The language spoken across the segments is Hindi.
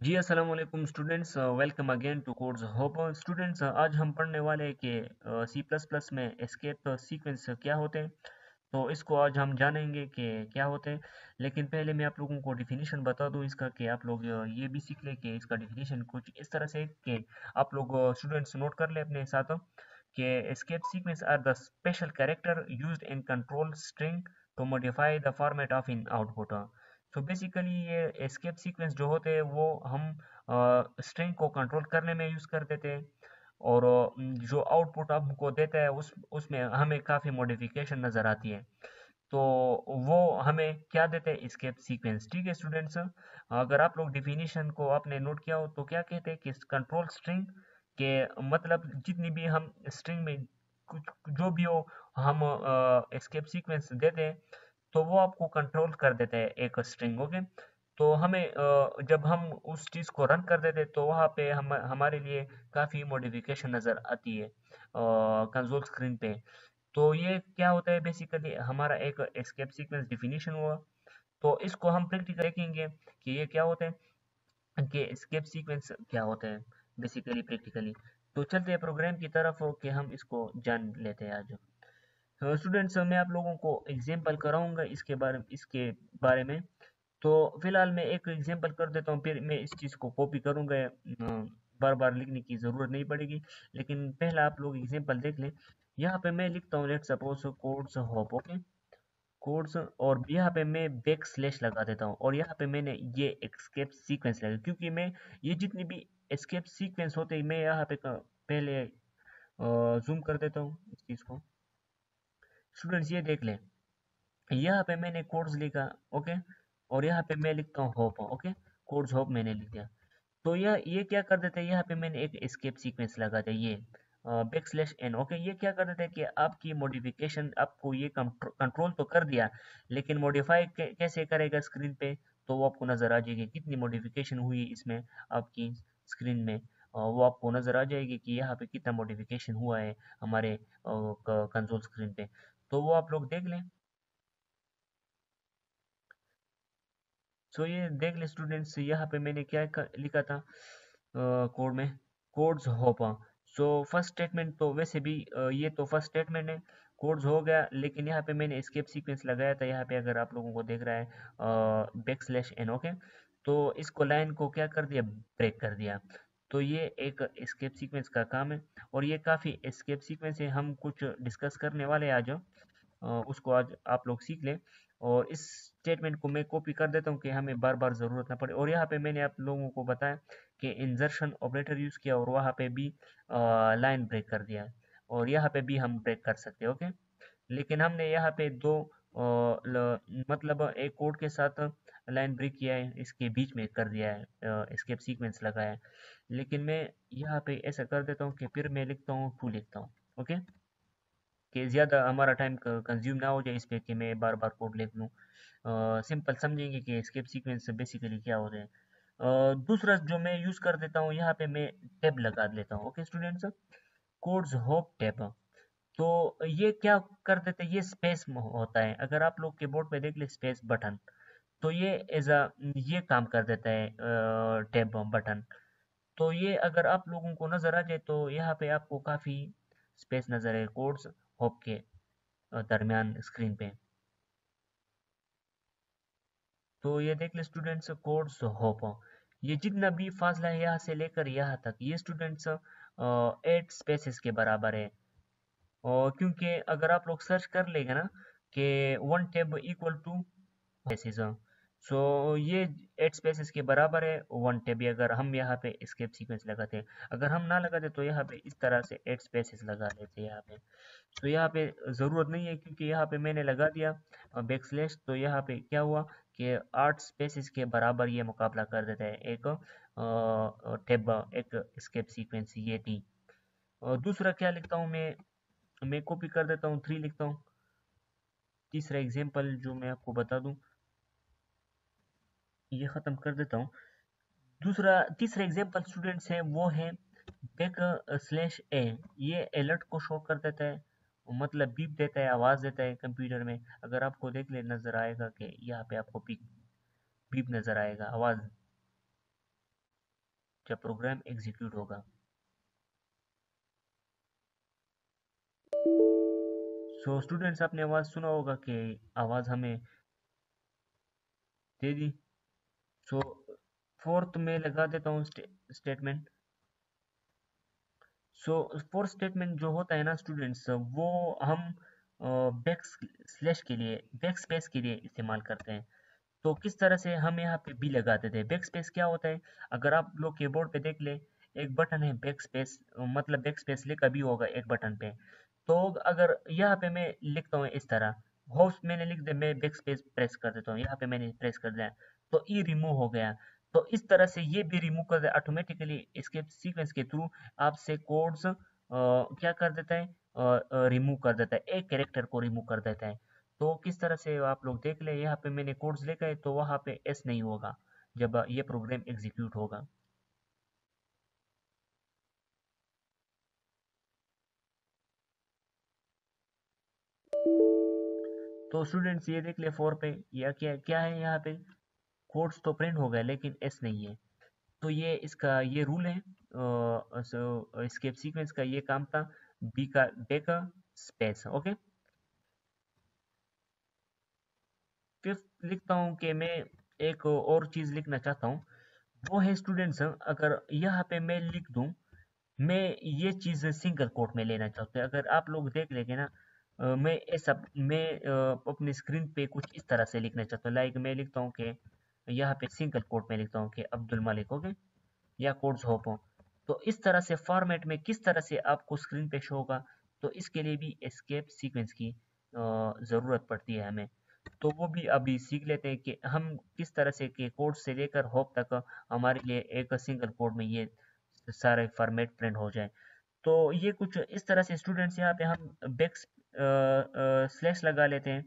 जी अस्सलाम वालेकुम students, welcome again to course hope. Students, आज हम पढ़ने वाले हैं कि सी प्लस प्लस में एस्केप सीक्वेंस क्या होते हैं। तो इसको आज हम जानेंगे कि क्या होते हैं। लेकिन पहले मैं आप लोगों को डिफिनीशन बता दूं इसका, कि आप लोग ये भी सीख लें कि इसका डिफिनीशन कुछ इस तरह से है कि आप लोग स्टूडेंट्स नोट कर ले अपने साथ कि escape sequence are the special character used in control string to modify the format of in output. तो बेसिकली ये एस्केप सीक्वेंस जो होते हैं वो हम स्ट्रिंग को कंट्रोल करने में यूज़ कर देते हैं। और जो आउटपुट हमको देता है उसमें हमें काफ़ी मॉडिफिकेशन नज़र आती है। तो वो हमें क्या देते हैं, एस्केप सीक्वेंस। ठीक है स्टूडेंट्स, अगर आप लोग डिफिनीशन को आपने नोट किया हो तो क्या कहते हैं कि कंट्रोल स्ट्रिंग के मतलब जितनी भी हम स्ट्रिंग में कुछ जो भी हो हम एस्केप सीक्वेंस देते हैं तो वो आपको कंट्रोल कर देता है एक स्ट्रिंग। ओके, तो हमें जब हम उस चीज़ को रन कर देते तो वहाँ पे हम हमारे लिए काफ़ी मॉडिफिकेशन नज़र आती है कंसोल स्क्रीन पे। तो ये क्या होता है, बेसिकली हमारा एक एस्केप सीक्वेंस डिफिनीशन हुआ। तो इसको हम प्रैक्टिकल देखेंगे कि ये क्या होता है, कि एस्केप सीक्वेंस क्या होता है बेसिकली प्रैक्टिकली। तो चलते हैं प्रोग्राम की तरफ कि हम इसको जान लेते हैं आज। स्टूडेंट्स, मैं आप लोगों को एग्जांपल कराऊंगा इसके बारे में। तो फिलहाल मैं एक एग्जांपल कर देता हूँ, फिर मैं इस चीज़ को कॉपी करूंगा। बार बार लिखने की ज़रूरत नहीं पड़ेगी, लेकिन पहला आप लोग एग्जांपल देख लें। यहाँ पे मैं लिखता हूँ let suppose codes hope. Okay, codes, और यहाँ पे मैं बैक स्लैश लगा देता हूँ, और यहाँ पे मैंने ये एस्केप सीक्वेंस लगा, क्योंकि मैं ये जितनी भी एस्केप सीक्वेंस होते हैं मैं यहाँ पे पहले जूम कर देता हूँ इस चीज़ को। स्टूडेंट्स ये देख लें, यहाँ पे मैंने कोड्स लिखा। ओके, और यहाँ पे मैं लिखता हूँ होप। ओके, कोड्स होप मैंने लिख दिया। तो ये क्या कर देते हैं, यहाँ पे मैंने एक एस्केप सीक्वेंस लगा दिया, ये बैक स्लैश एन। ओके, ये क्या कर देते हैं कि आपकी मॉडिफिकेशन आपको ये कंट्रोल तो कर दिया, लेकिन मॉडिफाई कैसे करेगा स्क्रीन पे, तो वो आपको नज़र आ जाएगी कितनी मॉडिफिकेशन हुई इसमें आपकी स्क्रीन में। वो आपको नज़र आ जाएगी कि यहाँ पे कितना मॉडिफिकेशन हुआ है हमारे कंसोल स्क्रीन पे। तो वो आप लोग देख लें। सो ये देख ले स्टूडेंट्स, यहाँ पे मैंने क्या लिखा था कोड में, कोड्स होपा। सो फर्स्ट स्टेटमेंट तो वैसे भी ये तो फर्स्ट स्टेटमेंट है, कोड्स हो गया, लेकिन यहाँ पे मैंने एस्केप सीक्वेंस लगाया था। यहाँ पे अगर आप लोगों को दिख रहा है बैक स्लैश एन। ओके, तो इसको लाइन को क्या कर दिया, ब्रेक कर दिया। तो ये एक एस्केप सीक्वेंस का काम है, और ये काफ़ी एस्केप सीक्वेंस है, हम कुछ डिस्कस करने वाले हैं आज। उसको आज आप लोग सीख लें, और इस स्टेटमेंट को मैं कॉपी कर देता हूँ कि हमें बार बार ज़रूरत ना पड़े। और यहाँ पे मैंने आप लोगों को बताया कि इंजर्शन ऑपरेटर यूज़ किया, और वहाँ पे भी लाइन ब्रेक कर दिया, और यहाँ पे भी हम ब्रेक कर सकते हैं। ओके, लेकिन हमने यहाँ पे दो मतलब एक कोड के साथ लाइन ब्रेक किया है, इसके बीच में कर दिया है एस्केप सीक्वेंस लगाया है। लेकिन मैं यहाँ पे ऐसा कर देता हूँ कि फिर मैं लिखता हूँ टू लिखता हूँ। ओके, कि ज़्यादा हमारा टाइम कंज्यूम ना हो जाए इस पे कि मैं बार बार कोड लिख लूँ। सिंपल समझेंगे कि एस्केप सीक्वेंस बेसिकली क्या होते हैं। दूसरा जो मैं यूज़ कर देता हूँ, यहाँ पे मैं टैब लगा लेता हूँ। Okay students, codes hope tab. तो ये क्या कर देते हैं, ये स्पेस होता है, अगर आप लोग कीबोर्ड पे देख ले स्पेस बटन, तो ये एज अ ये काम कर देता है टैब बटन। तो ये अगर आप लोगों को नज़र आ जाए तो यहाँ पे आपको काफ़ी स्पेस नज़र है कोड्स होप के दरमियान स्क्रीन पे। तो ये देख ले स्टूडेंट्स, कोड्स होप, ये जितना भी फासला है यहाँ से लेकर यहाँ तक, ये स्टूडेंट्स 8 स्पेसेस के बराबर है। और क्योंकि अगर आप लोग सर्च कर लेंगे ना कि one tab equal to spaces, so ये 8 स्पेसेस के बराबर है वन टेब। अगर हम यहाँ पे एस्केप सीक्वेंस लगाते हैं, अगर हम ना लगाते तो यहाँ पे इस तरह से 8 स्पेसेस लगा लेते हैं यहाँ पे। तो यहाँ पे ज़रूरत नहीं है, क्योंकि यहाँ पे मैंने लगा दिया बैक स्लैश। तो यहाँ पे क्या हुआ कि 8 स्पेसेस के बराबर ये मुकाबला कर देता है एक टेब, एक एस्केप सीक्वेंस ये थी। और दूसरा क्या लिखता हूँ मैं कॉपी कर देता हूँ, 3 लिखता हूँ। तीसरा एग्जाम्पल जो मैं आपको बता दूं, ये ख़त्म कर देता हूँ। तीसरा एग्जाम्पल स्टूडेंट्स है, वो है बैक स्लैश ए। ये अलर्ट को शो कर देता है, मतलब बीप देता है, आवाज़ देता है कंप्यूटर में। अगर आपको देख ले नज़र आएगा कि यहाँ पे आपको बीप बीप नज़र आएगा, आवाज़। जब प्रोग्राम एग्जीक्यूट होगा। सो स्टूडेंट्स, आपने आवाज़ सुना होगा कि आवाज़ हमें दे दी। सो फोर्थ में लगा देता हूँ स्टेटमेंट। सो फोर्थ स्टेटमेंट जो होता है ना स्टूडेंट्स, वो हम बैक स्लैश के लिए, बैक स्पेस के लिए इस्तेमाल करते हैं। तो किस तरह से हम यहाँ पे बी लगाते थे। बैक स्पेस क्या होता है, अगर आप लोग कीबोर्ड पे देख ले, एक बटन है बैक स्पेस, मतलब बैक स्पेस लिखा भी होगा एक बटन पे। तो अगर यहाँ पे मैं लिखता हूँ इस तरह, होस्ट मैंने लिख दिया, मैं बैक स्पेस प्रेस कर देता हूँ, यहाँ पे मैंने प्रेस कर दिया तो ई रिमूव हो गया। तो इस तरह से ये भी रिमूव कर दिया ऑटोमेटिकली, इसके सीक्वेंस के थ्रू आपसे कोड्स क्या कर देता है, रिमूव कर देता है, एक कैरेक्टर को रिमूव कर देता है। तो किस तरह से आप लोग देख ले, यहाँ पे मैंने कोड्स लिखा है तो वहाँ पे एस नहीं होगा जब ये प्रोग्राम एग्जीक्यूट होगा। तो स्टूडेंट्स ये देख ले फोर पे, या क्या क्या है यहाँ पे, कोड्स तो प्रिंट हो गए लेकिन एस नहीं है। तो ये इसका ये रूल है, स्केप सीक्वेंस का ये काम था, बी का बैक स्पेस। ओके, फिफ्थ लिखता हूँ कि मैं एक और चीज लिखना चाहता हूँ, वो है स्टूडेंट्स, अगर यहाँ पे मैं लिख दूं, मैं ये चीज़ सिंगल कोट में लेना चाहता हूँ। अगर आप लोग देख लेंगे ना, मैं अपनी स्क्रीन पे कुछ इस तरह से लिखना चाहता हूँ, लाइक मैं लिखता हूँ कि यहाँ पे सिंगल कोट में लिखता हूँ कि अब्दुल मलिक, ओके, या कोड्स होप हो। तो इस तरह से फॉर्मेट में किस तरह से आपको स्क्रीन पे शो होगा, तो इसके लिए भी एस्केप सीक्वेंस की ज़रूरत पड़ती है हमें। तो वो भी अभी सीख लेते हैं कि हम किस तरह से के कोड से लेकर होप तक हमारे लिए एक सिंगल कोड में ये सारे फॉर्मेट प्रिंट हो जाए। तो ये कुछ इस तरह से स्टूडेंट्स, यहाँ पे हम बैक स्लैश लगा लेते हैं,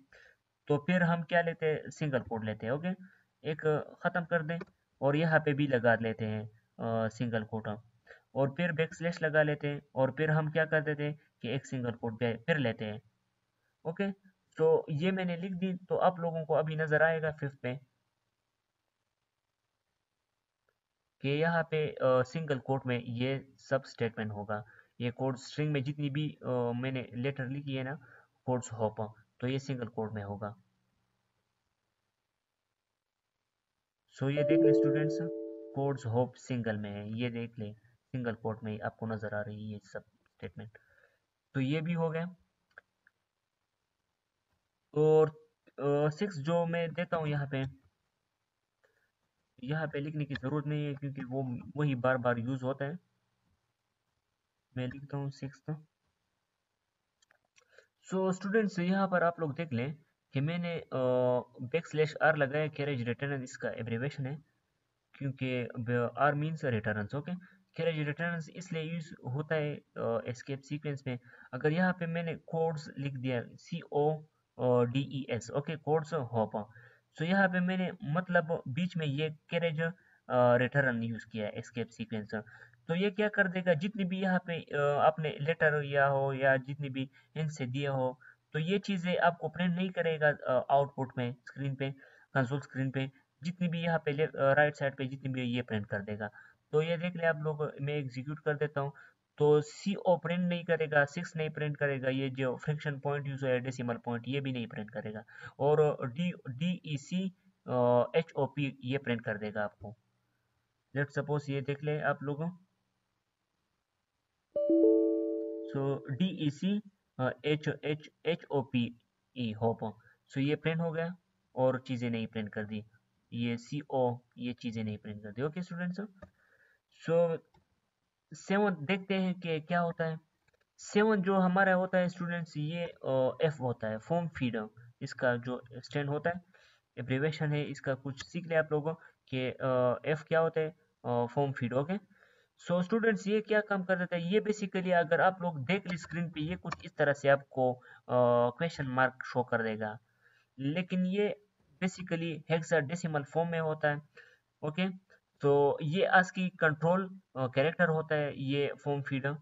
तो फिर हम क्या लेते हैं, सिंगल कोड लेते हैं। ओके, एक ख़त्म कर दें, और यहाँ पे भी लगा लेते हैं सिंगल कोड हम, और फिर बैक स्लैश लगा लेते हैं, और फिर हम क्या कर देते हैं कि एक सिंगल कोड फिर लेते हैं। ओके, तो ये मैंने लिख दी, तो आप लोगों को अभी नज़र आएगा फिफ्थ पे कि यहाँ पे सिंगल कोट में ये सब स्टेटमेंट होगा। ये कोड स्ट्रिंग में जितनी भी मैंने लेटर लिखी है ना, कोड्स होप, तो ये सिंगल कोड में होगा। सो ये देख ले स्टूडेंट्स, कोड्स होप सिंगल में है, ये देख ले सिंगल कोड में आपको नजर आ रही है ये सब स्टेटमेंट। तो ये भी हो गया। और सिक्स जो मैं देता हूँ यहाँ पे लिखने की जरूरत नहीं है क्योंकि वो वही बार बार यूज होता है। मैं लिखता हूँ सिक्स। सो स्टूडेंट्स, यहाँ पर आप लोग देख लें कि मैंने बैक स्लैश आर लगाया, कैरेज रिटर्न इसका एब्रीवेशन है, क्योंकि R means returns. Okay, carriage returns इसलिए यूज होता है एस्केप सीक्वेंस में। अगर यहाँ पे मैंने कोड्स लिख दिया, CODES, ओके, कोड्स हॉप, सो यहाँ पे मैंने मतलब बीच में ये कैरेज रिटर्न यूज किया है एस्केप सीक्वेंस। तो ये क्या कर देगा, जितनी भी यहाँ पे आपने लेटर या हो या जितनी भी हिंट से दिया हो, तो ये चीज़ें आपको प्रिंट नहीं करेगा आउटपुट में, स्क्रीन पे, कंसोल स्क्रीन पे। जितनी भी यहाँ पे राइट साइड पे जितनी भी ये प्रिंट कर देगा। तो ये देख ले आप लोग, मैं एग्जीक्यूट कर देता हूँ, तो CO प्रिंट नहीं करेगा, सिक्स नहीं प्रिंट करेगा, ये जो फ्रैक्शन पॉइंट यूज है डेसिमल पॉइंट, ये भी नहीं प्रिंट करेगा। और DEC HOP ये प्रिंट कर देगा आपको। लेट सपोज ये देख ले आप लोगों, सो DEC HOP होप, सो ये प्रिंट हो गया, और चीज़ें नहीं प्रिंट कर दी, ये CO ये चीज़ें नहीं प्रिंट कर दी। ओके स्टूडेंट्स, सो सेवन देखते हैं कि क्या होता है। सेवन जो हमारा होता है स्टूडेंट्स, ये एफ होता है, फॉर्म फीड, इसका जो स्टैंड होता है, एब्रीवेशन है इसका, कुछ सीख ले आप लोगों कि एफ क्या होता है, form feed. Okay, so students, ये क्या काम कर देता है, ये बेसिकली अगर आप लोग देख ले स्क्रीन पे, ये कुछ इस तरह से आपको क्वेश्चन मार्क शो कर देगा, लेकिन ये बेसिकली हेक्साडेसिमल फॉर्म में होता है। ओके, तो ये ASCII कंट्रोल कैरेक्टर होता है ये फॉर्म फीडर।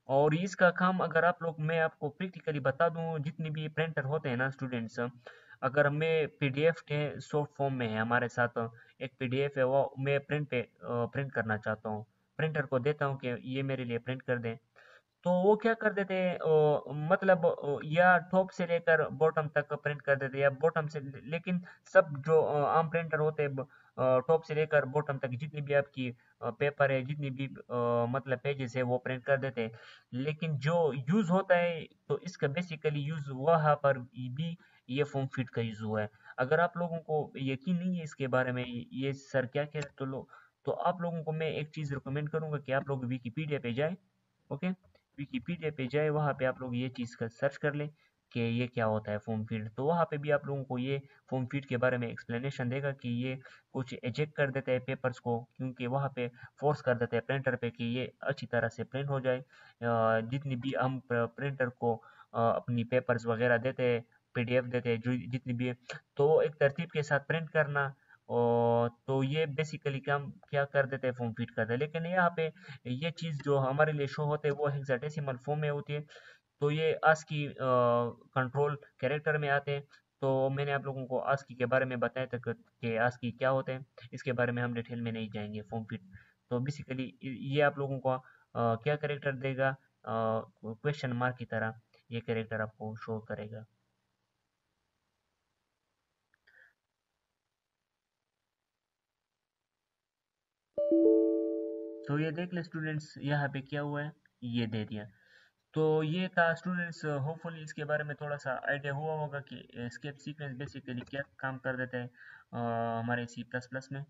और इसका काम अगर आप लोग, मैं आपको प्रैक्टिकली बता दूं, जितने भी प्रिंटर होते हैं ना स्टूडेंट्स, अगर मैं PDF के सॉफ्ट फॉर्म में है हमारे साथ, एक PDF है वो मैं प्रिंट करना चाहता हूँ, प्रिंटर को देता हूँ कि ये मेरे लिए प्रिंट कर दें, तो वो क्या कर देते हैं, मतलब या टॉप से लेकर बॉटम तक प्रिंट कर देते हैं, या बॉटम से लेकिन सब जो आम प्रिंटर होते हैं, टॉप से लेकर बॉटम तक जितनी भी आपकी पेपर है, जितनी भी मतलब पेजेस है, वो प्रिंट कर देते हैं। लेकिन जो यूज होता है, तो इसका बेसिकली यूज वहाँ पर भी ये फॉर्म फिट का यूज हुआ है। अगर आप लोगों को यकीन नहीं है इसके बारे में, ये सर क्या कह रहे, तो आप लोगों को मैं एक चीज रिकमेंड करूंगा कि आप लोग विकिपीडिया पे जाएं। ओके, विकिपीडिया पे जाए, वहाँ पे आप लोग ये चीज़ का सर्च कर लें कि ये क्या होता है फॉर्म फीड, तो वहाँ पे भी आप लोगों को ये फॉर्म फीड के बारे में एक्सप्लेनेशन देगा कि ये कुछ एजेक्ट कर देते हैं पेपर्स को, क्योंकि वहाँ पे फोर्स कर देते हैं प्रिंटर पे कि ये अच्छी तरह से प्रिंट हो जाए। जितनी भी हम प्रिंटर को अपनी पेपर्स वगैरह देते हैं, पीडीएफ देते हैं, जो जितनी भी है, तो वो एक तरतीब के साथ प्रिंट करना, और तो ये बेसिकली काम क्या कर देते हैं, फॉर्म फीड करते हैं। लेकिन यहाँ पे ये चीज़ जो हमारे लिए शो होते हैं वो हेक्साडेसिमल फॉर्म में होती है, तो ये ASCII कंट्रोल कैरेक्टर में आते हैं। तो मैंने आप लोगों को ASCII के बारे में बताया था कि ASCII क्या होते हैं, इसके बारे में हम डिटेल में नहीं जाएंगे फॉर्म फिट। तो बेसिकली ये आप लोगों को क्या कैरेक्टर देगा, क्वेश्चन मार्क की तरह ये कैरेक्टर आपको शो करेगा। तो ये देख ले स्टूडेंट्स, यहाँ पे क्या हुआ है, ये दे दिया। तो ये था स्टूडेंट्स, होपफुली इसके बारे में थोड़ा सा आइडिया हुआ होगा कि एस्केप सीक्वेंस बेसिकली क्या काम कर देता है हमारे सी प्लस प्लस में।